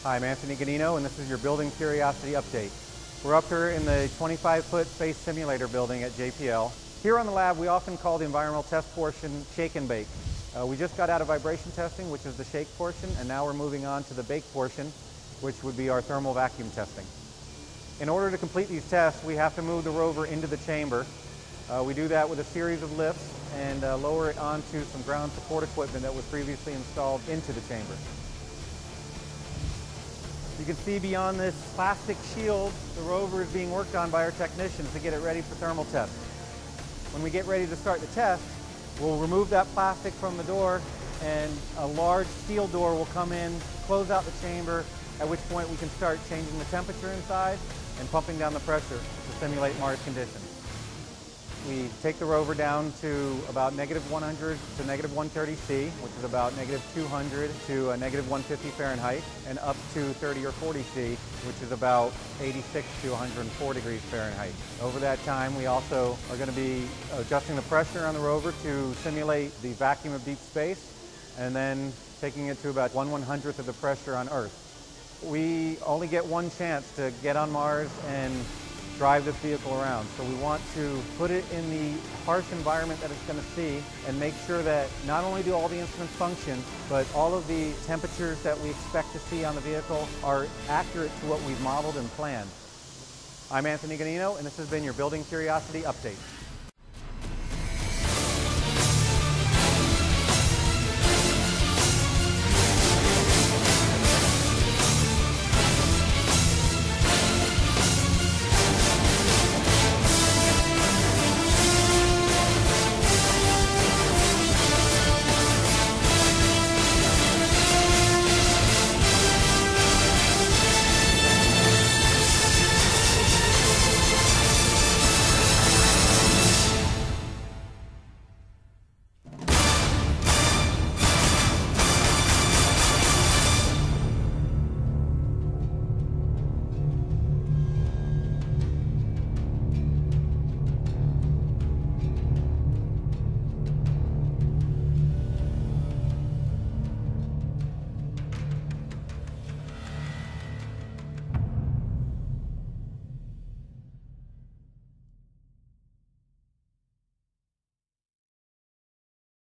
Hi, I'm Anthony Ganino, and this is your Building Curiosity Update. We're up here in the 25-foot space simulator building at JPL. Here on the lab, we often call the environmental test portion shake and bake. We just got out of vibration testing, which is the shake portion, and now we're moving on to the bake portion, which would be our thermal vacuum testing. In order to complete these tests, we have to move the rover into the chamber. We do that with a series of lifts and lower it onto some ground support equipment that was previously installed into the chamber. You can see beyond this plastic shield, the rover is being worked on by our technicians to get it ready for thermal tests. When we get ready to start the test, we'll remove that plastic from the door and a large steel door will come in, close out the chamber, at which point we can start changing the temperature inside and pumping down the pressure to simulate Mars conditions. We take the rover down to about -100 to -130 C, which is about -200 to -150 Fahrenheit, and up to 30 or 40 C, which is about 86 to 104 degrees Fahrenheit. Over that time, we also are going to be adjusting the pressure on the rover to simulate the vacuum of deep space, and then taking it to about 1/100th of the pressure on Earth. We only get one chance to get on Mars and drive this vehicle around. So we want to put it in the harsh environment that it's going to see and make sure that not only do all the instruments function, but all of the temperatures that we expect to see on the vehicle are accurate to what we've modeled and planned. I'm Anthony Ganino, and this has been your Building Curiosity Update.